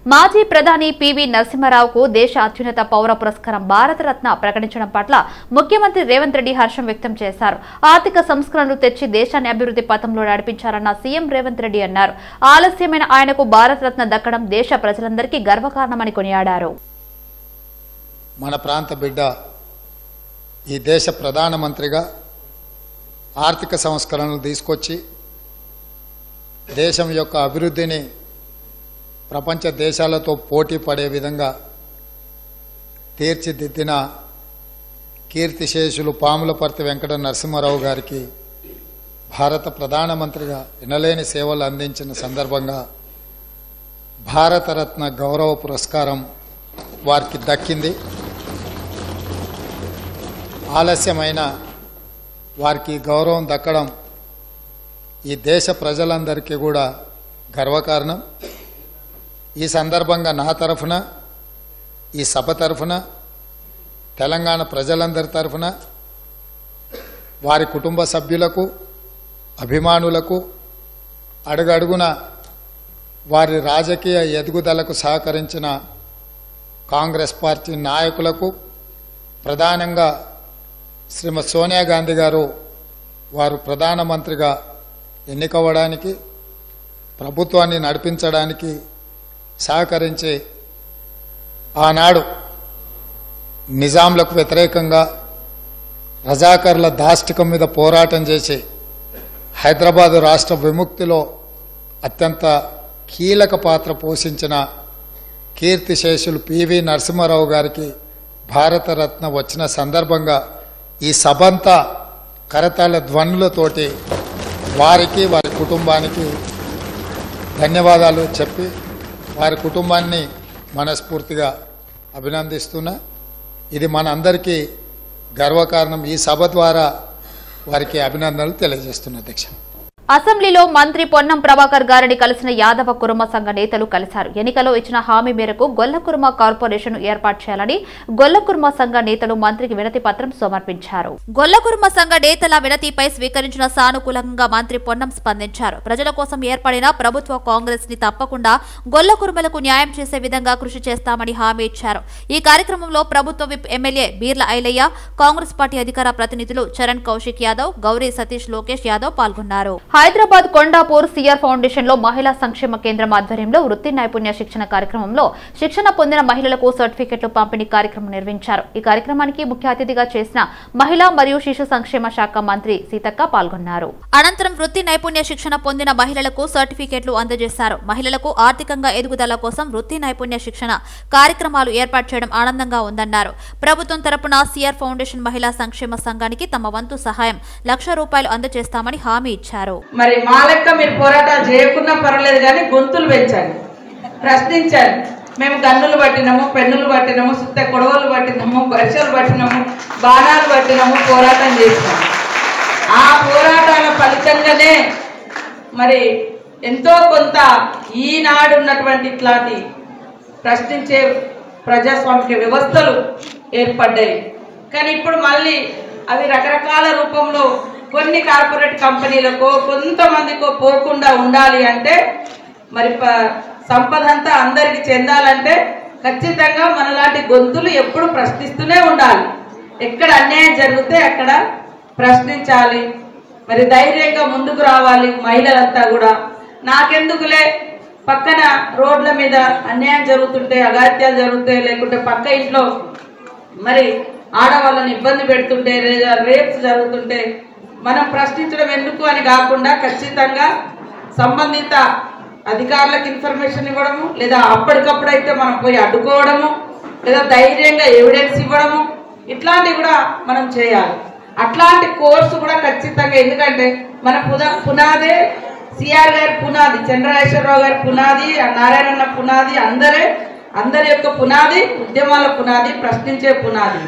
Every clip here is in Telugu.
మాజీ ప్రధాని పివి నరసింహారావుకు దేశ అత్యున్నత పౌర పురస్కారం భారతరత్న ప్రకటించడం పట్ల ముఖ్యమంత్రి రేవంత్ రెడ్డి హర్షం వ్యక్తం చేశారు. ఆర్థిక సంస్కరణలు తెచ్చి దేశాన్ని అభివృద్ధి పథంలో నడిపించారన్న సీఎం రేవంత్ రెడ్డి అన్నారు. ఆలస్యమైన ఆయనకు భారతరత్న దక్కడం దేశ ప్రజలందరికీ గర్వకారణమని కొనియాడారు. మన ప్రాంత బిడ్డ ఈ దేశ ప్రధానమంత్రిగా ఆర్థిక సంస్కరణలు తీసుకొచ్చి దేశం యొక్క అభివృద్ధిని ప్రపంచ దేశాలతో పోటీ పడే విధంగా తీర్చిదిద్దిన కీర్తిశేషులు పాములపర్తి వెంకట నరసింహారావు గారికి భారత ప్రధానమంత్రిగా ఎనలేని సేవలు అందించిన సందర్భంగా భారతరత్న గౌరవ పురస్కారం వారికి దక్కింది. ఆలస్యమైన వారికి గౌరవం దక్కడం ఈ దేశ ప్రజలందరికీ కూడా గర్వకారణం. ఈ సందర్భంగా నా తరఫున, ఈ సభ తరఫున, తెలంగాణ ప్రజలందరి తరఫున వారి కుటుంబ సభ్యులకు, అభిమానులకు, అడుగడుగున వారి రాజకీయ ఎదుగుదలకు సహకరించిన కాంగ్రెస్ పార్టీ నాయకులకు, ప్రధానంగా శ్రీమతి సోనియా గాంధీ గారు వారు ప్రధానమంత్రిగా ఎన్నికవ్వడానికి, ప్రభుత్వాన్ని నడిపించడానికి సహకరించి ఆనాడు నిజాంలకు వ్యతిరేకంగా రజాకర్ల దాష్టికం మీద పోరాటం చేసి హైదరాబాదు రాష్ట్ర విముక్తిలో అత్యంత కీలక పాత్ర పోషించిన కీర్తిశేషులు పివి నరసింహారావు గారికి భారతరత్న వచ్చిన సందర్భంగా ఈ సభంతా కరతాళ ధ్వనులతోటి వారికి, వారి కుటుంబానికి ధన్యవాదాలు చెప్పి వారి కుటుంబాన్ని మనస్ఫూర్తిగా అభినందిస్తున్నా. ఇది మన అందరికీ గర్వకారణం. ఈ సభ ద్వారా వారికి అభినందనలు తెలియజేస్తున్నా. అధ్యక్ష, అసెంబ్లీలో మంత్రి పొన్నం ప్రభాకర్ గారిని కలిసిన యాదవ కురుమ సంఘ నేతలు కలిశారు. ఎన్నికలో ఇచ్చిన హామీ మేరకు గొల్లకురుమ కార్పొరేషన్ ఏర్పాటు చేయాలని గొల్లకురుమ సంఘ నేతలు మంత్రికి వినతి పత్రం సమర్పించారు. గొల్లకురుమ సంఘ నేతల వినతిపై స్వీకరించిన సానుకూలంగా మంత్రి పొన్నం స్పందించారు. ప్రజల కోసం ఏర్పడిన ప్రభుత్వ కాంగ్రెస్ ని తప్పకుండా గొల్లకురుమలకు న్యాయం చేసే విధంగా కృషి చేస్తామని హామీ ఇచ్చారు. ఈ కార్యక్రమంలో ప్రభుత్వ whip MLA Beerla Ilaiah, Congress party అధికార ప్రతినిధులు చరణ్ కౌశిక్ యాదవ్, గౌరీ సతీష్ లోకేష్ యాదవ్ పాల్గొన్నారు. హైదరాబాద్ కొండాపూర్ సిఆర్ ఫౌండేషన్ లో మహిళా సంక్షేమ కేంద్రం ఆధ్వర్యంలో వృత్తి నైపుణ్య శిక్షణ కార్యక్రమంలో శిక్షణ పొందిన మహిళలకు సర్టిఫికెట్లు పంపిణీ కార్యక్రమం నిర్వహించారు. ఈ కార్యక్రమానికి ముఖ్య అతిథిగా చేసిన మహిళా మరియు శిశు సంక్షేమ శాఖ మంత్రి సీతక్క పాల్గొన్నారు. అనంతరం వృత్తి నైపుణ్య శిక్షణ పొందిన మహిళలకు సర్టిఫికెట్లు అందజేశారు. మహిళలకు ఆర్థికంగా ఎదుగుదల కోసం వృత్తి నైపుణ్య శిక్షణ కార్యక్రమాలు ఏర్పాటు చేయడం ఆనందంగా ఉందన్నారు. ప్రభుత్వం తరపున సిఆర్ ఫౌండేషన్ మహిళా సంక్షేమ సంఘానికి తమ వంతు సహాయం ₹1,00,000 అందజేస్తామని హామీ ఇచ్చారు. మరి మా లెక్క మీరు పోరాటాలు చేయకున్నా పర్వాలేదు, కానీ గొంతులు పెంచండి, ప్రశ్నించండి. మేము గన్నులు పట్టినాము, పెన్నులు పట్టినాము, సుత్త కొడవలు పట్టినాము, బర్షలు పట్టినాము, బాణాలు పట్టినాము, పోరాటం చేసినాము. ఆ పోరాటాల ఫలితంగానే మరి ఎంతో కొంత ఈనాడు ఉన్నటువంటి ఇట్లాంటి ప్రశ్నించే ప్రజాస్వామిక వ్యవస్థలు ఏర్పడ్డాయి. కానీ ఇప్పుడు మళ్ళీ అవి రకరకాల రూపంలో కొన్ని కార్పొరేట్ కంపెనీలకో కొంతమందికో పోకుండా ఉండాలి అంటే, మరి సంపద అంతా అందరికి చెందాలంటే ఖచ్చితంగా మనలాంటి గొంతులు ఎప్పుడు ప్రశ్నిస్తూనే ఉండాలి. ఎక్కడ అన్యాయం జరిగితే అక్కడ ప్రశ్నించాలి. మరి ధైర్యంగా ముందుకు రావాలి మహిళలంతా కూడా. నాకెందుకులే, పక్కన రోడ్ల మీద అన్యాయం జరుగుతుంటే, అఘాత్యాలు జరుగుతాయి, లేకుంటే పక్క ఇంట్లో మరి ఆడవాళ్ళని ఇబ్బంది పెడుతుంటే, లేదా రేప్స్ జరుగుతుంటే మనం ప్రశ్నించడం ఎందుకు అని కాకుండా ఖచ్చితంగా సంబంధిత అధికారులకు ఇన్ఫర్మేషన్ ఇవ్వడము, లేదా అప్పటికప్పుడైతే మనం పోయి అడ్డుకోవడము, లేదా ధైర్యంగా ఎవిడెన్స్ ఇవ్వడము, ఇట్లాంటివి కూడా మనం చేయాలి. అట్లాంటి కోర్సు కూడా ఖచ్చితంగా, ఎందుకంటే మన పునాదే సిఆర్ గారి పునాది, చంద్రశేఖరరావు గారి పునాది, నారాయణన్న పునాది, అందరి యొక్క పునాది ఉద్యమాల పునాది, ప్రశ్నించే పునాది.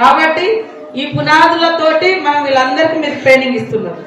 కాబట్టి ఈ పునాదులతోటి మనం వీళ్ళందరికీ మీరు ట్రైనింగ్ ఇస్తున్నారు.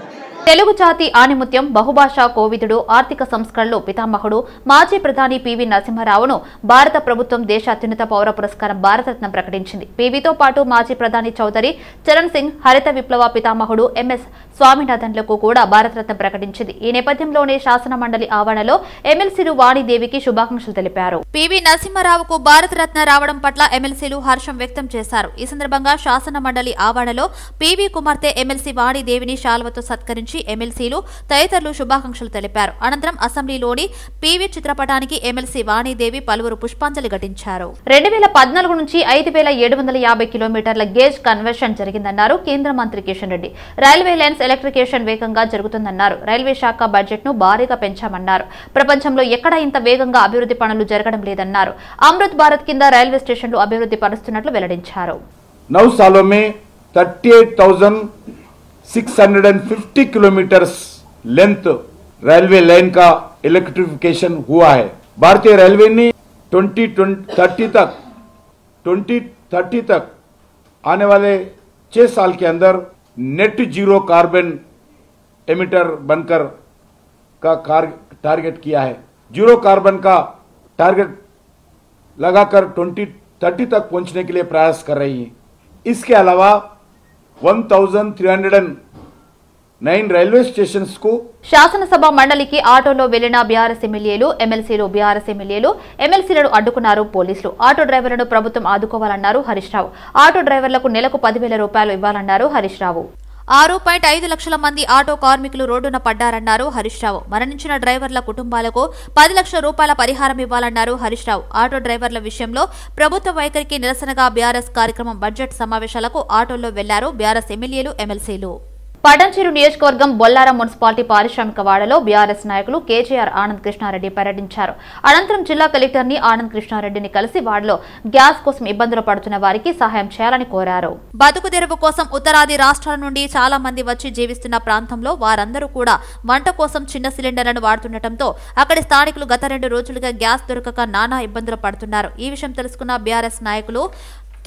తెలుగు జాతి ఆణిముత్యం, బహుభాషా కోవిదుడు, ఆర్థిక సంస్కరణలు పితామహుడు మాజీ ప్రధాని పివి నరసింహారావును భారత ప్రభుత్వం దేశ అత్యున్నత పౌర పురస్కారం భారతరత్న ప్రకటించింది. పివితో పాటు మాజీ ప్రధాని చౌదరి చరణ్ సింగ్, హరిత విప్లవ పితామహుడు ఎంఎస్ స్వామినాథన్లకు కూడా భారతరత్న ప్రకటించింది. ఈ నేపథ్యంలోనే శాసన మండలి ఆవరణలో ఎమ్మెల్సీలు వాణిదేవికి శుభాకాంక్షలు తెలిపారు. పివి నరసింహారావుకు భారతరత్న రావడం పట్ల ఎమ్మెల్సీలు హర్షం వ్యక్తం చేశారు. ఈ సందర్భంగా శాసన మండలి ఆవరణలో పివి కుమార్తె ఎమ్మెల్సీ వాణిదేవిని శాల్వతో సత్కరించి ఎమ్మెల్సీలు తదితరులు శుభాకాంక్షలు తెలిపారు. అనంతరం అసెంబ్లీలోని పివి చిత్రపటానికి ఎమ్మెల్సీ వాణిదేవి పలువురు పుష్పాంజలి ఘటించారు. 2014 నుంచి 5750 కిలోమీటర్ల గేజ్ కన్వర్షన్ జరిగిందన్నారు కేంద్ర మంత్రి Kishan Reddy. Railway lines electrification వేగంగా జరుగుతుందన్నారు. రైల్వే శాఖ బడ్జెట్ ను భారీగా పెంచామన్నారు. ప్రపంచంలో ఎక్కడా ఇంత వేగంగా అభివృద్ధి పనులు జరగడం లేదన్నారు. అమృత్ భారత్ కింద రైల్వే స్టేషన్లు అభివృద్ధి పరుస్తున్నట్లు వెల్లడించారు. 9 सालों में 38,650 किलोमीटर्स लेंथ रेलवे लाइन का इलेक्ट्रिफिकेशन हुआ है. भारतीय रेलवे ने 2030 तक आने वाले 6 साल के अंदर नेट जीरो कार्बन एमिटर बनकर का टारगेट किया है. जीरो कार्बन का टारगेट लगाकर 2030 तक पहुंचने के लिए प्रयास कर रही है. इसके अलावा 1309 రైల్వే స్టేషన్స్ కు శాసనసభ మండలికి ఆటోలో వెళ్లిన బీఆర్ఎస్ ఎమ్మెల్యేలు ఎమ్మెల్సీలను అడ్డుకున్నారు పోలీసులు. ఆటో డ్రైవర్లను ప్రభుత్వం ఆదుకోవాలన్నారు హరీష్ రావు. ఆటో డ్రైవర్లకు నెలకు 10,000 రూపాయలు ఇవ్వాలన్నారు హరీష్ రావు. 6.5 లక్షల మంది ఆటో కార్మికులు రోడ్డున పడ్డారన్నారు హరీష్ రావు. మరణించిన డ్రైవర్ల కుటుంబాలకు 10 లక్షల రూపాయల పరిహారం ఇవ్వాలన్నారు హరీష్ రావు. ఆటో డ్రైవర్ల విషయంలో ప్రభుత్వ వైఖరికి నిరసనగా బీఆర్ఎస్ కార్యక్రమం బడ్జెట్ సమావేశాలకు ఆటోల్లో వెళ్లారు బీఆర్ఎస్ ఎమ్మెల్సీలు. పడంచేరు నియోజకవర్గం బొల్లారం మున్సిపాలిటీ పారిశ్రామిక వాడలో బీఆర్ఎస్ నాయకులు కేజీఆర్ ఆనంద్ కృష్ణారెడ్డి పర్యటించారు. అనంతరం జిల్లా కలెక్టర్ని ఆనంద్ కృష్ణారెడ్డిని కలిసి వాడలో గ్యాస్ కోసం ఇబ్బందులు పడుతున్న వారికి సహాయం చేయాలని కోరారు. బతుకు తెరువు కోసం ఉత్తరాది రాష్ట్రాల నుండి చాలా మంది వచ్చి జీవిస్తున్న ప్రాంతంలో వారందరూ కూడా వంట కోసం చిన్న సిలిండర్లను వాడుతుండటంతో అక్కడి స్థానికులు గత 2 రోజులుగా గ్యాస్ దొరకక నానా ఇబ్బందులు పడుతున్నారు. ఈ విషయం తెలుసుకున్న బీఆర్ఎస్ నాయకులు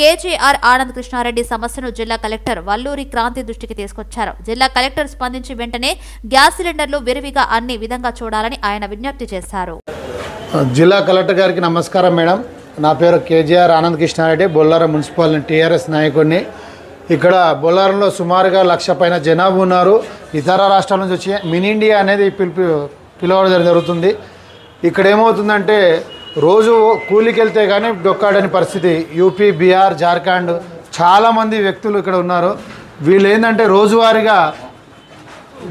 కేజీఆర్ ఆనంద్ కృష్ణారెడ్డి సమస్యను జిల్లా కలెక్టర్ వల్లూరి క్రాంతి దృష్టికి తీసుకొచ్చారు. జిల్లా కలెక్టర్ స్పందించి వెంటనే గ్యాస్ సిలిండర్లు విరివిగా అన్ని విధంగా చూడాలని ఆయన విజ్ఞప్తి చేశారు. జిల్లా కలెక్టర్ గారికి నమస్కారం మేడం. నా పేరు కేజీఆర్ ఆనంద్ కృష్ణారెడ్డి, బొల్లారం మున్సిపాలిటీ టీఆర్ఎస్ నాయకుడిని. ఇక్కడ బొల్లారంలో సుమారుగా 1,00,000 పైన జనాభా ఉన్నారు. ఇతర రాష్ట్రాల నుంచి వచ్చి మినీ ఇండియా అనేది పిలవడం జరుగుతుంది. ఇక్కడ ఏమవుతుందంటే రోజు కూలికి వెళ్తే కానీ డొక్కాడని పరిస్థితి. యూపీ, బీహార్, జార్ఖండ్ చాలామంది వ్యక్తులు ఇక్కడ ఉన్నారు. వీళ్ళు ఏంటంటే రోజువారీగా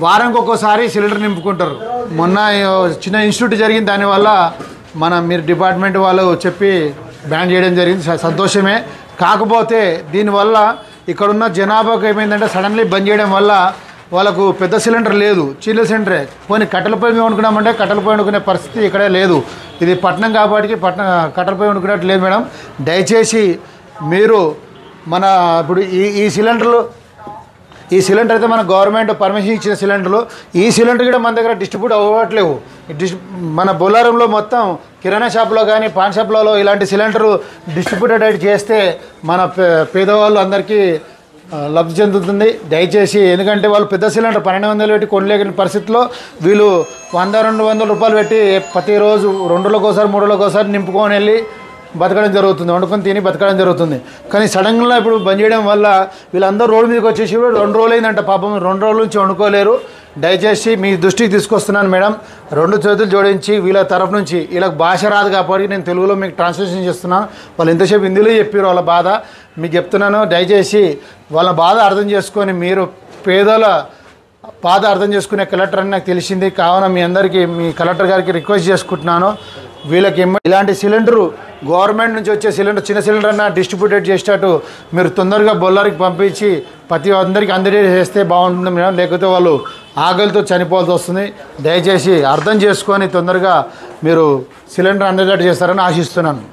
వారానికి ఒక్కోసారి సిలిండర్ నింపుకుంటారు. మొన్న చిన్న ఇన్స్టిట్యూట్ జరిగింది, దానివల్ల మీరు డిపార్ట్మెంట్ వాళ్ళు చెప్పి బ్యాన్ చేయడం జరిగింది, సంతోషమే. కాకపోతే దీనివల్ల ఇక్కడున్న జనాభాకు ఏమైందంటే సడన్లీ బంద్ చేయడం వల్ల వాళ్ళకు పెద్ద సిలిండర్ లేదు, చిన్న సిలిండరే. పోనీ కట్టెల పొయ్యి మేము వండుకున్నామంటే కట్టెల పొయ్యి వండుకునే పరిస్థితి ఇక్కడే లేదు. ఇది పట్టణం కాబట్టి కట్టెల పొయ్యి వండుకునేట్టు లేదు మేడం. దయచేసి మీరు ఇప్పుడు ఈ సిలిండర్ అయితే మన గవర్నమెంట్ పర్మిషన్ ఇచ్చిన సిలిండర్లు, ఈ సిలిండర్ కూడా మన దగ్గర డిస్ట్రిబ్యూట్ అవ్వట్లేవు. మన బొల్లారంలో మొత్తం కిరాణా షాప్లో కానీ పాన్ షాప్లలో ఇలాంటి సిలిండర్ డిస్ట్రిబ్యూటెడ్ చేస్తే మన పేదవాళ్ళు అందరికీ లబ్ధి చెందుతుంది. దయచేసి, ఎందుకంటే వాళ్ళు పెద్ద సిలిండర్ 1,200 పెట్టి కొనలేని పరిస్థితిలో వీళ్ళు 100-200 రూపాయలు పెట్టి ప్రతిరోజు 2 రోజులకోసారి 3 రోజులకోసారి నింపుకొని వెళ్ళి బతకడం జరుగుతుంది, వండుకొని తిని బతకడం జరుగుతుంది. కానీ సడన్గా ఇప్పుడు బంద్ చేయడం వల్ల వీళ్ళందరూ రోడ్డు మీదకి వచ్చేసి 2 రోజులు అయిందంట పాపం, 2 రోజుల నుంచి వండుకోలేరు. దయచేసి మీ దృష్టికి తీసుకొస్తున్నాను మేడం. 2 చేతులు జోడించి వీళ్ళ తరఫు నుంచి, వీళ్ళకి భాష రాదు కాబట్టి నేను తెలుగులో మీకు ట్రాన్స్లేషన్ చేస్తున్నాను. వాళ్ళు ఎంతసేపు హిందీలో చెప్పారు వాళ్ళ బాధ, మీకు చెప్తున్నాను. దయచేసి వాళ్ళ బాధ అర్థం చేసుకొని, మీరు పేదల బాధ అర్థం చేసుకునే కలెక్టర్ అని నాకు తెలిసింది. కావున మీ అందరికీ, మీ కలెక్టర్ గారికి రిక్వెస్ట్ చేసుకుంటున్నాను, వీళ్ళకి ఇలాంటి సిలిండరు గవర్నమెంట్ నుంచి వచ్చే సిలిండర్, చిన్న సిలిండర్ అన్న డిస్ట్రిబ్యూటెడ్ చేసేటట్టు మీరు తొందరగా బొల్లారికి పంపించి ప్రతి అందరికీ అందజేస్తే బాగుంటుంది మేడం. లేకపోతే వాళ్ళు ఆకలితో చనిపోవాల్సి వస్తుంది. దయచేసి అర్థం చేసుకొని తొందరగా మీరు సిలిండర్ అందజేటట్టు చేస్తారని ఆశిస్తున్నాను.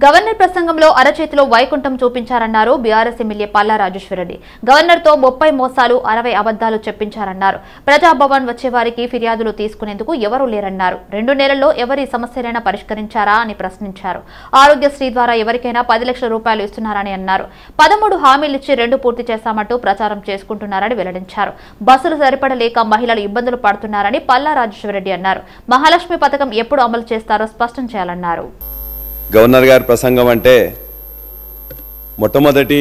గవర్నర్ ప్రసంగంలో అరచేతిలో వైకుంఠం చూపించారన్నారు బీఆర్ఎస్ ఎమ్మెల్యే పల్లా రాజేశ్వరరెడ్డి. గవర్నర్తో 30 మోసాలు 60 అబద్దాలు చెప్పించారన్నారు. ప్రజాభవన్ వచ్చే వారికి ఫిర్యాదులు తీసుకునేందుకు ఎవరూ లేరన్నారు. 2 నెలల్లో ఎవరి సమస్యలైనా పరిష్కరించారా అని ప్రశ్నించారు. ఆరోగ్యశ్రీ ద్వారా ఎవరికైనా 10 లక్షల రూపాయలు ఇస్తున్నారని అన్నారు. 13 హామీలిచ్చి 2 పూర్తి చేశామంటూ ప్రచారం చేసుకుంటున్నారని వెల్లడించారు. బస్సులు సరిపడలేక మహిళలు ఇబ్బందులు పడుతున్నారని పల్లా రాజేశ్వరరెడ్డి అన్నారు. మహాలక్ష్మి పథకం ఎప్పుడు అమలు చేస్తారో స్పష్టం చేయాలన్నారు. గవర్నర్ గారి ప్రసంగం అంటే మొట్టమొదటి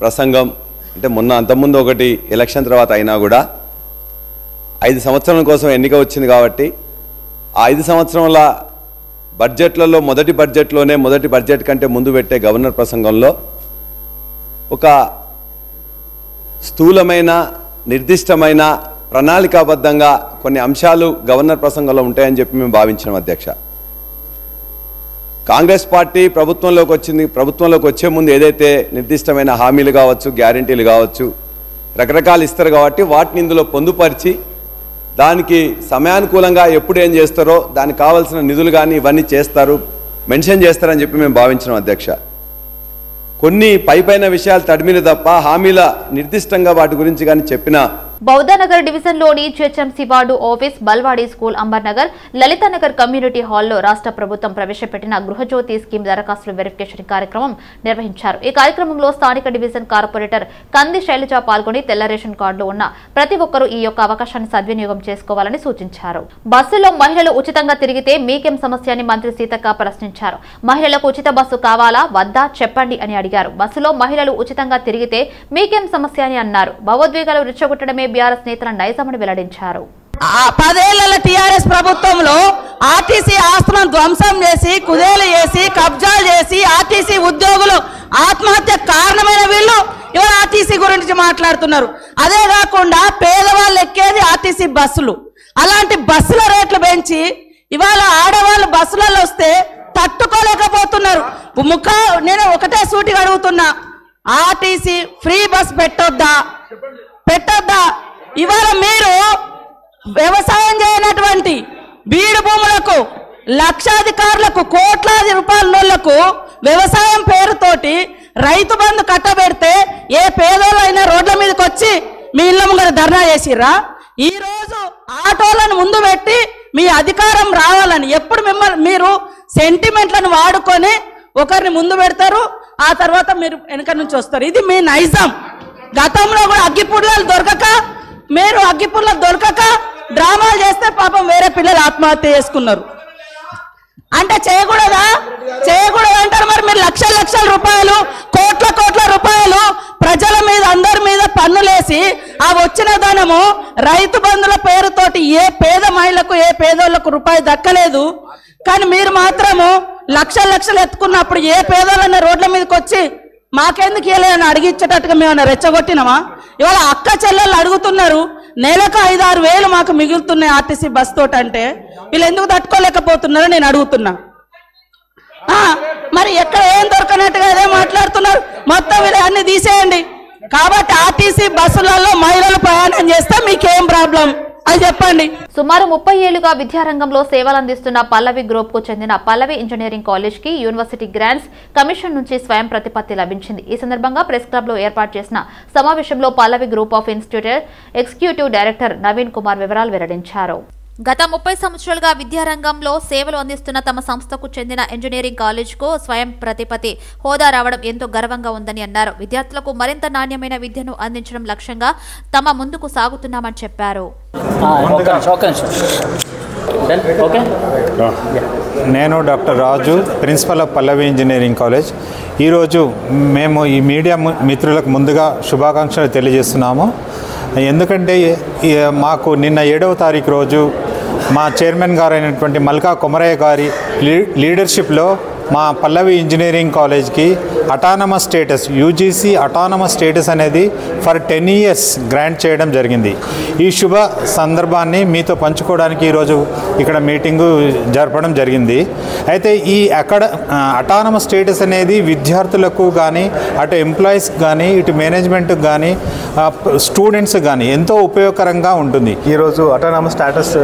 ప్రసంగం అంటే అంతకుముందు ఒకటి ఎలక్షన్ తర్వాత అయినా కూడా 5 సంవత్సరాల కోసం ఎన్నిక వచ్చింది కాబట్టి ఆ 5 సంవత్సరాల బడ్జెట్లలో మొదటి బడ్జెట్ కంటే ముందు పెట్టే గవర్నర్ ప్రసంగంలో ఒక స్థూలమైన నిర్దిష్టమైన ప్రణాళికాబద్ధంగా కొన్ని అంశాలు గవర్నర్ ప్రసంగంలో ఉంటాయని చెప్పి మేము భావించినాం అధ్యక్ష. కాంగ్రెస్ పార్టీ ప్రభుత్వంలోకి వచ్చే ముందు ఏదైతే నిర్దిష్టమైన హామీలు కావచ్చు, గ్యారెంటీలు కావచ్చు, రకరకాలు ఇస్తారు కాబట్టి వాటిని ఇందులో పొందుపరిచి దానికి సమయానుకూలంగా ఎప్పుడు ఏం చేస్తారో దానికి కావాల్సిన నిధులు కానీ ఇవన్నీ మెన్షన్ చేస్తారని చెప్పి మేము భావించినాం అధ్యక్ష. కొన్ని పైపైన విషయాలు తడిమిన తప్ప హామీల నిర్దిష్టంగా వాటి గురించి కానీ చెప్పిన బౌద్ధనగర్ డివిజన్లోని GHMC ward office, Balwadi school, Ambarnagar, Lalithanagar community హాల్లో రాష్ట్ర ప్రభుత్వం ప్రవేశపెట్టిన గృహజ్యోతి స్కీమ్ దరఖాస్తుల వెరిఫికేషన్ కార్యక్రమం నిర్వహించారు. ఈ కార్యక్రమంలో స్థానిక డివిజన్ కార్పొరేటర్ కంది శైలజ పాల్గొని తెల్ల రేషన్ కార్డులు ఉన్న ప్రతి ఒక్కరూ ఈ యొక్క అవకాశాన్ని సద్వినియోగం చేసుకోవాలని సూచించారు. బస్సులో మహిళలు ఉచితంగా తిరిగితే మీకేం సమస్య అని మంత్రి సీతక్క ప్రశ్నించారు. మహిళలకు ఉచిత బస్సు కావాలా వద్దా చెప్పండి అని అడిగారు. బస్సులో మహిళలు ఉచితంగా తిరిగితే మీకేం సమస్య అని అన్నారు. భావోద్వేగాలు రెచ్చగొట్టడమే బీఆర్ఎస్ నేతల నైజమని వెల్లడించారు. 10 ఏళ్ల టీఆర్ఎస్ ప్రభుత్వంలో ఆర్టీసీ ఆస్తులను ధ్వంసం చేసి, కుదేలు చేసి, కబ్జాలు చేసి ఆర్టీసీ ఉద్యోగులు ఆత్మహత్య కారణమైన వీళ్ళు ఇవాళ ఆర్టీసీ గురించి మాట్లాడుతున్నారు. అదే కాకుండా పేదవాళ్ళు ఎక్కేది ఆర్టీసీ బస్సులు. అలాంటి బస్సుల రేట్లు పెంచి ఇవాళ ఆడవాళ్ళు బస్సులలో వస్తే తట్టుకోలేకపోతున్నారు. నేను ఒకటే సూటిగా అడుగుతున్నా, ఆర్టీసీ ఫ్రీ బస్ పెట్టొద్దా? ఇవాళ మీరు వ్యవసాయం చేయనటువంటి బీడు భూములకు, లక్షాధికారులకు, కోట్లాది రూపాయలకు వ్యవసాయం పేరుతోటి రైతు బంధు కట్టబెడితే ఏ పేదోళ్ళైనా రోడ్ల మీదకి వచ్చి మీ ఇళ్ళ ముంగర ధర్నా చేసిర్రా? ఈ రోజు ఆటోలను ముందు పెట్టి మీ అధికారం రావాలని ఎప్పుడు మీరు సెంటిమెంట్లను వాడుకొని ఒకరిని ముందు పెడతారు, ఆ తర్వాత మీరు వెనక నుంచి వస్తారు. ఇది మీ నైజం. గతంలో కూడా అగ్గిపుల్లలు దొరకక డ్రామాలు చేస్తే పాపం వేరే పిల్లలు ఆత్మహత్య చేసుకున్నారు. అంటే చేయకూడదా అంటారు. మరి మీరు లక్షల రూపాయలు, కోట్ల రూపాయలు ప్రజల మీద, అందరి మీద పన్నులేసి ఆ వచ్చిన ధనము రైతు బంధుల పేరుతోటి ఏ పేద మహిళకు, ఏ పేదోళ్లకు రూపాయి దక్కలేదు. కానీ మీరు మాత్రము లక్షలు ఎత్తుకున్నప్పుడు ఏ పేదోళ్ళన్న రోడ్ల మీదకి వచ్చి మాకెందుకు ఇవ్వలేదని అడిగిచ్చేటట్టుగా మేము రెచ్చగొట్టినామా? ఇవాళ అక్క చెల్లెళ్ళు అడుగుతున్నారు, నెలకు 5-6 వేలు మాకు మిగులుతున్నాయి ఆర్టీసీ బస్ తోటి. అంటే వీళ్ళు ఎందుకు తట్టుకోలేకపోతున్నారో నేను అడుగుతున్నా. మరి ఎక్కడ ఏం దొరకనట్టుగా అదే మాట్లాడుతున్నారు. మొత్తం వీళ్ళు అన్ని తీసేయండి. కాబట్టి ఆర్టీసీ బస్సులలో మహిళలు ప్రయాణం చేస్తే మీకేం ప్రాబ్లం అది చెప్పండి. సుమారు 30 ఏళ్లుగా విద్యారంగంలో సేవలందిస్తున్న పల్లవి గ్రూప్ కు చెందిన పల్లవి ఇంజనీరింగ్ కాలేజ్ కి యూనివర్సిటీ గ్రాంట్స్ కమిషన్ నుంచి స్వయం ప్రతిపత్తి లభించింది. ఈ సందర్భంగా ప్రెస్ క్లబ్ లో ఏర్పాటు చేసిన సమావేశంలో Pallavi group of institute executive director Naveen Kumar వివరాలు వెల్లడించారు. గత 30 సంవత్సరాలుగా విద్యారంగంలో సేవలు అందిస్తున్న తమ సంస్థకు చెందిన ఇంజనీరింగ్ కాలేజ్కు స్వయం ప్రతిపత్తి హోదా రావడం ఎంతో గర్వంగా ఉందని అన్నారు. విద్యార్థులకు మరింత నాణ్యమైన విద్యను అందించడం లక్ష్యంగా తమ ముందుకు సాగుతున్నామని చెప్పారు. నేను doctor Raju, principal of Pallavi engineering college. ఈరోజు మేము ఈ మీడియా మిత్రులకు ముందుగా శుభాకాంక్షలు తెలియజేస్తున్నాము. ఎందుకంటే మాకు నిన్న 7వ తారీఖు రోజు మా చైర్మన్ గారు అయినటువంటి మల్కా కొమరయ్య గారి లీడర్షిప్లో మా పల్లవి ఇంజనీరింగ్ కాలేజ్కి autonomous status, UGC autonomous status అనేది ఫర్ 10 years గ్రాంట్ చేయడం జరిగింది. ఈ శుభ సందర్భాన్ని మీతో పంచుకోవడానికి ఈరోజు ఇక్కడ మీటింగు జరపడం జరిగింది. అయితే ఈ అటానమస్ స్టేటస్ అనేది విద్యార్థులకు కానీ, అటు ఎంప్లాయీస్కి కానీ, ఇటు మేనేజ్మెంట్కి కానీ, స్టూడెంట్స్కి కానీ ఎంతో ఉపయోగకరంగా ఉంటుంది. ఈరోజు అటానమస్ స్టేటస్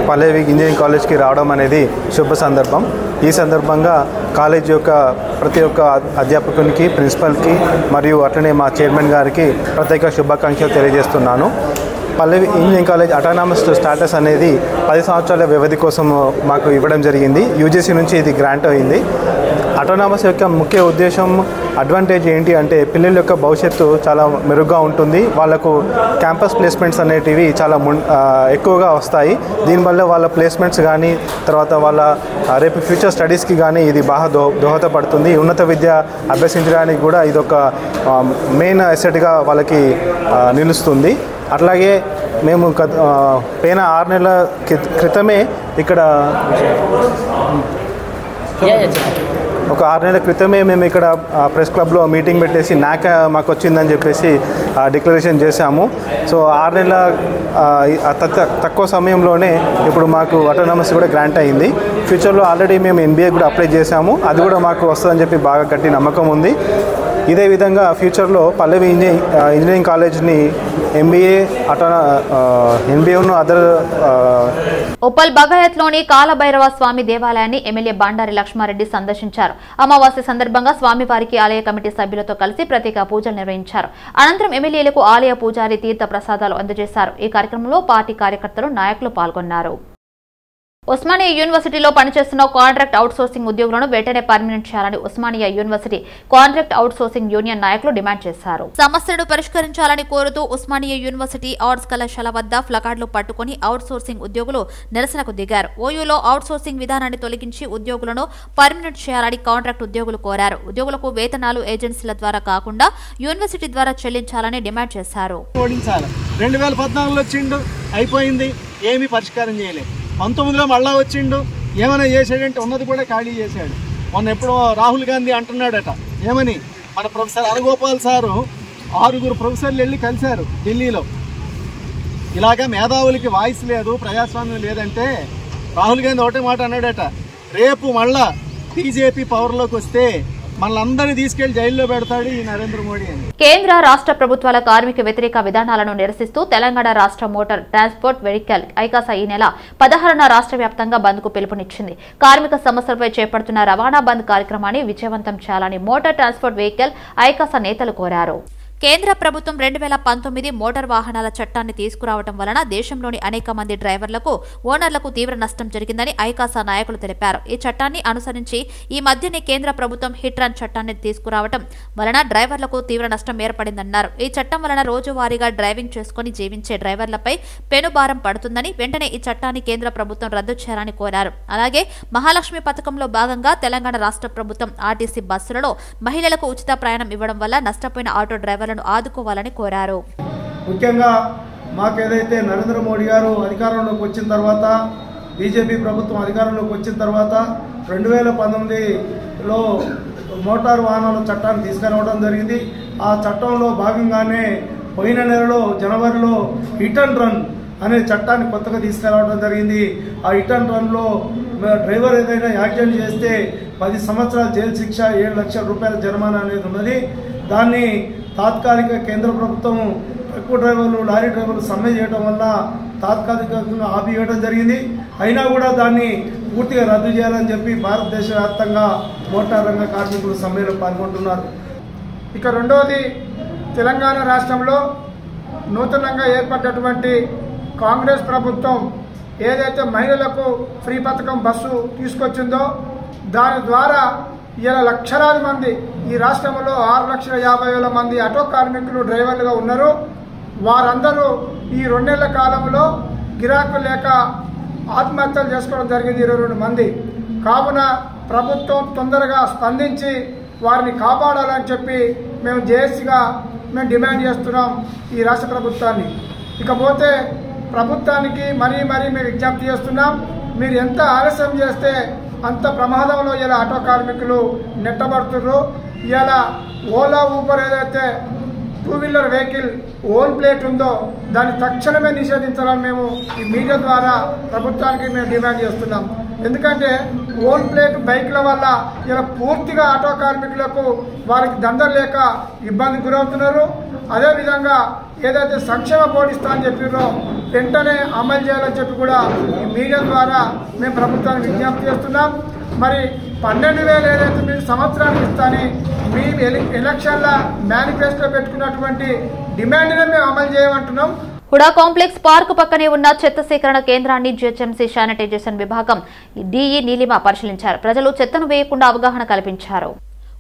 పల్లవి ఇంజనీరింగ్ కాలేజ్కి రావడం అనేది శుభ సందర్భం. ఈ సందర్భంగా కాలేజ్ యొక్క ప్రతి ఒక్క అధ్యాపకునికి, ప్రిన్సిపల్కి మరియు అట్లనే మా చైర్మన్ గారికి ప్రత్యేక శుభాకాంక్షలు తెలియజేస్తున్నాను. పల్లవి ఇంజనీరింగ్ కాలేజ్ అటానమస్ స్టాటస్ అనేది 10 సంవత్సరాల వ్యవధి కోసం మాకు ఇవ్వడం జరిగింది. యూజీసీ నుంచి ఇది గ్రాంట్ అయింది. ఆటోనామస్ యొక్క ముఖ్య ఉద్దేశం అడ్వాంటేజ్ ఏంటి అంటే పిల్లల యొక్క భవిష్యత్తు చాలా మెరుగ్గా ఉంటుంది. వాళ్ళకు క్యాంపస్ ప్లేస్మెంట్స్ అనేటివి చాలా ఎక్కువగా వస్తాయి. దీనివల్ల వాళ్ళ ప్లేస్మెంట్స్ కానీ తర్వాత వాళ్ళ రేపు ఫ్యూచర్ స్టడీస్కి కానీ ఇది బాగా దోహదపడుతుంది. ఉన్నత విద్య అభ్యసించడానికి కూడా ఇది ఒక మెయిన్ అసెట్గా వాళ్ళకి నిలుస్తుంది. అట్లాగే మేము పోయిన 6 నెలల క్రితమే ఇక్కడ ఒక 6 నెలల క్రితమే మేము ఇక్కడ ప్రెస్ క్లబ్లో మీటింగ్ పెట్టేసి నాక మాకు వచ్చిందని చెప్పేసి డిక్లరేషన్ చేశాము. సో 6 నెలల తక్కువ సమయంలోనే ఇప్పుడు మాకు ఆటోనామస్ కూడా గ్రాంట్ అయింది. ఫ్యూచర్లో ఆల్రెడీ మేము MBA కూడా అప్లై చేశాము. అది కూడా మాకు వస్తుందని చెప్పి బాగా గట్టి నమ్మకం ఉంది. ఇదే విధంగా ఫ్యూచర్లో పల్లవి ఇంజనీరింగ్ కాలేజ్ని MBAను అదర్ ఉప్పల్ బగాయత్లోని కాలభైరవ స్వామి దేవాలయాన్ని ఎమ్మెల్యే బండారి లక్ష్మారెడ్డి సందర్శించారు. అమావాస్య సందర్భంగా స్వామివారికి ఆలయ కమిటీ సభ్యులతో కలిసి ప్రత్యేక పూజలు నిర్వహించారు. అనంతరం ఎమ్మెల్యేలకు ఆలయ పూజారి తీర్థ ప్రసాదాలు అందజేశారు. ఈ కార్యక్రమంలో పార్టీ కార్యకర్తలు, నాయకులు పాల్గొన్నారు. ఉస్మానియా యూనివర్సిటీలో పనిచేస్తున్న కాంట్రాక్ట్ అవుట్సోర్సింగ్ ఉద్యోగులను వెంటనే పర్మినెంట్ చేయాలని Osmania university contract outsourcing union నాయకులు డిమాండ్ చేశారు. సమస్యను పరిష్కరించాలని కోరుతూ ఉస్మానియా యూనివర్సిటీ ఆర్ట్స్ కళాశాల వద్ద ప్లకార్డులు పట్టుకుని అవుట్సోర్సింగ్ ఉద్యోగులు నిరసనకు దిగారు. ఓయూలో అవుట్సోర్సింగ్ విధానాన్ని తొలగించి ఉద్యోగులను పర్మినెంట్ చేయాలని కాంట్రాక్ట్ ఉద్యోగులు కోరారు. ఉద్యోగులకు వేతనాలు ఏజెన్సీల ద్వారా కాకుండా యూనివర్సిటీ ద్వారా చెల్లించాలని డిమాండ్ చేశారు. 2014లో వచ్చిండు, అయిపోయింది, ఏమీ పరిష్కారం చేయలేదు. 19లో మళ్ళా వచ్చిండు, ఏమైనా చేశాడంటే ఉన్నది కూడా ఖాళీ చేశాడు. మొన్న ఎప్పుడో రాహుల్ గాంధీ అంటున్నాడట, ఏమని మన ప్రొఫెసర్ అరగోపాల్ సారు 6 ప్రొఫెసర్లు వెళ్ళి కలిశారు ఢిల్లీలో. ఇలాగా మేధావులకి వాయిస్ లేదు, ప్రజాస్వామ్యం లేదంటే రాహుల్ గాంధీ ఒకటే మాట అన్నాడట, రేపు మళ్ళా బీజేపీ పవర్లోకి వస్తే మనలందరినీ తీసుకెళ్లి జైల్లో పెడతాడు ఈ నరేంద్ర మోడీ అని. కేంద్ర రాష్ట్ర ప్రభుత్వాల కార్మిక వ్యతిరేక విధానాలను నిరసిస్తూ తెలంగాణ రాష్ట్ర మోటార్ ట్రాన్స్పోర్ట్ వెహికల్ ఐకాసా ఈ నెల 16న రాష్ట్ర వ్యాప్తంగా బంద్ కు పిలుపునిచ్చింది. కార్మిక సమస్యలపై చేపడుతున్న రవాణా బంద్ కార్యక్రమాన్ని విజయవంతం చేయాలని మోటార్ ట్రాన్స్పోర్ట్ వెహికల్ ఐకాసా నేతలు కోరారు. కేంద్ర ప్రభుత్వం 2019 మోటార్ వాహనాల చట్టాన్ని తీసుకురావడం వలన దేశంలోని అనేక మంది డ్రైవర్లకు, ఓనర్లకు తీవ్ర నష్టం జరిగిందని ఐకాసా నాయకులు తెలిపారు. ఈ చట్టాన్ని అనుసరించి ఈ మధ్యనే కేంద్ర ప్రభుత్వం హిట్ రన్ చట్టాన్ని తీసుకురావడం వలన డ్రైవర్లకు తీవ్ర నష్టం ఏర్పడిందన్నారు. ఈ చట్టం వలన రోజువారీగా డ్రైవింగ్ చేసుకుని జీవించే డ్రైవర్లపై పెనుభారం పడుతుందని, వెంటనే ఈ చట్టాన్ని కేంద్ర ప్రభుత్వం రద్దు చేయాలని కోరారు. అలాగే మహాలక్ష్మి పథకంలో భాగంగా తెలంగాణ రాష్ట్ర ప్రభుత్వం ఆర్టీసీ బస్సులలో మహిళలకు ఉచిత ప్రయాణం ఇవ్వడం వల్ల నష్టపోయిన ఆటో డ్రైవర్ ఆదుకోవాలని కోరారు. ముఖ్యంగా మాకేదైతే నరేంద్ర మోడీ గారు అధికారంలోకి వచ్చిన తర్వాత, బీజేపీ ప్రభుత్వం అధికారంలోకి వచ్చిన తర్వాత 2019లో మోటార్ వాహనాల చట్టాన్ని తీసుకురావడం జరిగింది. ఆ చట్టంలో భాగంగానే పోయిన నెలలో జనవరిలో హిట్ అండ్ రన్ అనే చట్టాన్ని కొత్తగా తీసుకురావడం జరిగింది. ఆ హిట్ అండ్ రన్లో డ్రైవర్ ఏదైనా యాక్సిడెంట్ చేస్తే 10 సంవత్సరాల జైలు శిక్ష, 7 లక్షల రూపాయల జరిమానా అనేది ఉన్నది. దాన్ని తాత్కాలిక కేంద్ర ప్రభుత్వం ట్రక్కు డ్రైవర్లు, లారీ డ్రైవర్లు సమ్మె చేయడం వల్ల తాత్కాలికంగా ఆపివేయడం జరిగింది. అయినా కూడా దాన్ని పూర్తిగా రద్దు చేయాలని చెప్పి భారతదేశ వ్యాప్తంగా మోటార్ రంగ కార్మికులు సమ్మెలో పాల్గొంటున్నారు. ఇక రెండవది, తెలంగాణ రాష్ట్రంలో నూతనంగా ఏర్పడ్డటువంటి కాంగ్రెస్ ప్రభుత్వం ఏదైతే మహిళలకు ఫ్రీ పథకం బస్సు తీసుకొచ్చిందో దాని ద్వారా ఇలా లక్షలాది మంది, ఈ రాష్ట్రంలో 6,50,000 మంది ఆటో కార్మికులు డ్రైవర్లుగా ఉన్నారు. వారందరూ ఈ 2 నెలల కాలంలో గిరాకులు లేక ఆత్మహత్యలు చేసుకోవడం జరిగింది, 22 మంది. కావున ప్రభుత్వం తొందరగా స్పందించి వారిని కాపాడాలని చెప్పి మేము జేఏసీగా డిమాండ్ చేస్తున్నాం ఈ రాష్ట్ర ప్రభుత్వాన్ని. ఇకపోతే ప్రభుత్వానికి మరీ మేము విజ్ఞప్తి చేస్తున్నాం, మీరు ఎంత ఆలస్యం చేస్తే అంత ప్రమాదంలో ఇలా ఆటో కార్మికులు నెట్టబడుతున్నారు. ఇలా ఓలా, ఊబర్ ఏదైతే 2 వీలర్ వెహికల్ ఓన్ ప్లేట్ ఉందో దాన్ని తక్షణమే నిషేధించాలని మేము ఈ మీడియా ద్వారా ప్రభుత్వానికి మేము డిమాండ్ చేస్తున్నాం. ఎందుకంటే ఓన్ ప్లేట్ బైక్ల వల్ల ఇలా పూర్తిగా ఆటో కార్మికులకు వారికి దండలు లేక ఇబ్బంది గురవుతున్నారు. అదేవిధంగా ఏదైతే సంక్షేమ బోర్డు ఇస్తా అని చెప్పినో వెంటనే అమలు చేయాలని చెప్పి కూడా ఈ మీడియా ద్వారా మేము ప్రభుత్వానికి విజ్ఞప్తి చేస్తున్నాం. మరి 12,000 ఏదైతే మీరు సంవత్సరానికి ఇస్తాని మేము ఎలక్షన్ల మేనిఫెస్టో పెట్టుకున్నటువంటి డిమాండ్నే మేము అమలు చేయమంటున్నాం. హుడా కాంప్లెక్స్ పార్క్ పక్కనే ఉన్న చెత్త సేకరణ కేంద్రాన్ని జీహెచ్ఎంసీ శానిటైజేషన్ విభాగం డిఈ నీలిమ పరిశీలించారు. ప్రజలు చెత్తను వేయకుండా అవగాహన కల్పించారు.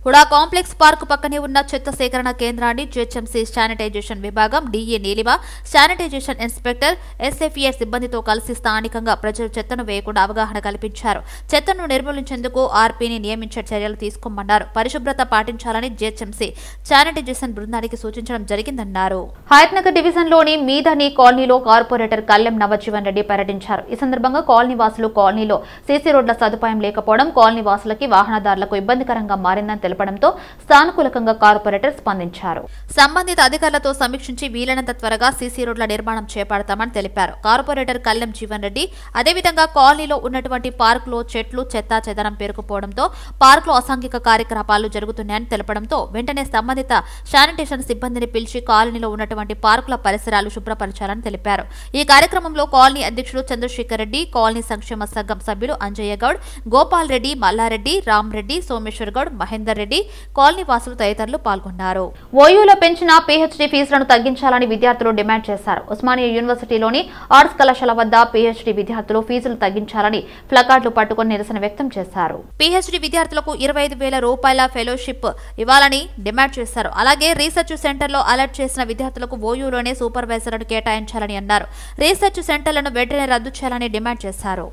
హుడా కాంప్లెక్స్ పార్క్ పక్కనే ఉన్న చెత్త సేకరణ కేంద్రాన్ని జీహెచ్ఎంసీ శానిటైజేషన్ విభాగం DE Neelima, sanitization inspector SFA సిబ్బందితో కలిసి స్థానికంగా ప్రజలు చెత్తను వేయకుండా అవగాహన కల్పించారు. చెత్తను నిర్మూలించేందుకు ఆర్పీని నియమించే చర్యలు తీసుకోమన్నారు. పరిశుభ్రత పాటించాలని జీహెచ్ఎంసీ శానిటైజేషన్ బృందానికి సూచించడం జరిగిందన్నారు. హయత్నగర్ డివిజన్లోని మీదని కాలనీలో కార్పొరేటర్ కల్లెం నవజీవన్ రెడ్డి పర్యటించారు. ఈ సందర్భంగా కాలనీ వాసులు కాలనీలో సీసీ రోడ్ల సదుపాయం లేకపోవడం కాలనీ వాసులకి వాహనదారులకు ఇబ్బందికరంగా మారిందని తెలపడంతో సానుకూలంగా కార్పొరేటర్ స్పందించారు. సంబంధిత అధికారులతో సమీక్షించి వీలైనంత త్వరగా సీసీ రోడ్ల నిర్మాణం చేపడతామని తెలిపారు. కార్పొరేటర్ కల్లెం జీవన్ రెడ్డి అదేవిధంగా కాలనీలో ఉన్నటువంటి పార్కులో చెట్లు చెత్తా చెదరం పేరుకుపోవడంతో పార్కులో అసాంఘిక కార్యకలాపాలు జరుగుతున్నాయని తెలపడంతో వెంటనే సంబంధిత శానిటేషన్ సిబ్బందిని పిలిచి కాలనీలో ఉన్నటువంటి పార్కుల పరిసరాలు శుభ్రపరచాలని తెలిపారు. ఈ కార్యక్రమంలో కాలనీ అధ్యక్షుడు చంద్రశేఖర్ రెడ్డి, కాలనీ సంక్షేమ సంఘం సభ్యులు అంజయ్య గౌడ్, గోపాల్ రెడ్డి, మల్లారెడ్డి, రామ్రెడ్డి, సోమేశ్వర్ గౌడ్, మహేందర్ రెడ్డి, కాలనీ వాసులు తదితరులు పాల్గొన్నారు. ఓయూలో పెంచిన పీహెచ్డీ ఫీజులను తగ్గించాలని విద్యార్థులు డిమాండ్ చేశారు. ఉస్మానియా యూనివర్సిటీలోని ఆర్ట్స్ కళాశాల వద్ద పీహెచ్డీ విద్యార్థులు ఫీజులు తగ్గించాలని ప్లకార్డులు పట్టుకుని నిరసన వ్యక్తం చేశారు. పీహెచ్డీ విద్యార్థులకు 25,000 రూపాయల ఫెలోషిప్ ఇవ్వాలని డిమాండ్ చేశారు. అలాగే రీసెర్చ్ సెంటర్లో అలర్ట్ చేసిన విద్యార్థులకు ఓయూలోనే సూపర్వైజర్లను కేటాయించాలని అన్నారు. రీసెర్చ్ సెంటర్లను వెంటనే రద్దు చేయాలని డిమాండ్ చేశారు.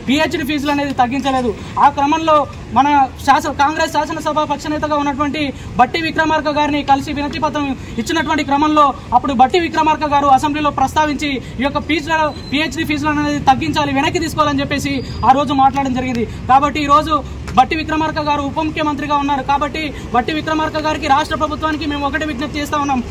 పీహెచ్డీ ఫీజులు అనేది తగ్గించలేదు. ఆ క్రమంలో మన కాంగ్రెస్ శాసనసభ పక్ష నేతగా ఉన్నటువంటి బట్టి విక్రమార్క గారిని కలిసి వినతి పత్రం ఇచ్చినటువంటి క్రమంలో అప్పుడు బట్టి విక్రమార్క గారు అసెంబ్లీలో ప్రస్తావించి ఈ యొక్క పీహెచ్డీ ఫీజులు అనేది తగ్గించాలి, వెనక్కి తీసుకోవాలని చెప్పేసి ఆ రోజు మాట్లాడడం జరిగింది. కాబట్టి ఈ రోజు బట్టి విక్రమార్క గారు ఉప ముఖ్యమంత్రిగా ఉన్నారు. కాబట్టి బట్టి విక్రమార్క గారికి రాష్ట్ర ప్రభుత్వానికి మేము ఒకటే విజ్ఞప్తి చేస్తా ఉన్నాం.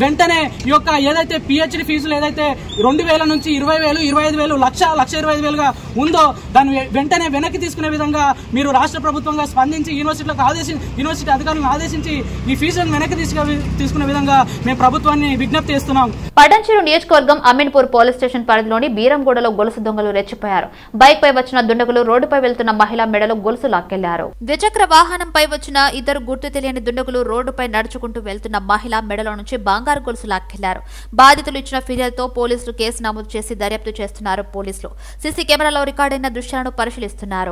వెంటనే ఈ యొక్క ఏదైతే పిహెచ్డి ఫీజులు ఏదైతే 2,000 నుంచి 20,000, 25,000, 1,25,000గా ఉందో దాన్ని వెంటనే వెనక్కి తీసుకునే విధంగా మీరు రాష్ట్ర ప్రభుత్వంగా స్పందించి యూనివర్సిటీ అధికారులను ఆదేశించి ఈ ఫీజులను వెనక్కి తీసుకునే విధంగా మేము ప్రభుత్వాన్ని విజ్ఞప్తి చేస్తున్నాం. పడంచేరు నియోజకవర్గం అమీన్పూర్ పోలీస్ స్టేషన్ పరిధిలోని బీరంగూడలో గొలుసు దొంగలు రెచ్చిపోయారు. బైక్ పై వచ్చిన దుండగులు రోడ్డుపై వెళ్తున్న మహిళ మెడలో గొలుసు లాక్కెళ్లారు. ద్విచక్ర వాహనంపై వచ్చిన ఇద్దరు గుర్తు తెలియని దుండగులు రోడ్డుపై నడుచుకుంటూ వెళ్తున్న మహిళ మెడలో నుంచి బంగారు గొలుసు లాక్కెళ్లారు. బాధితులు ఇచ్చిన ఫిర్యాదుతో పోలీసులు కేసు నమోదు చేసి దర్యాప్తు చేస్తున్నారు. పోలీసులు సీసీ కెమెరాలో రికార్డైన దృశ్యాలను పరిశీలిస్తున్నారు.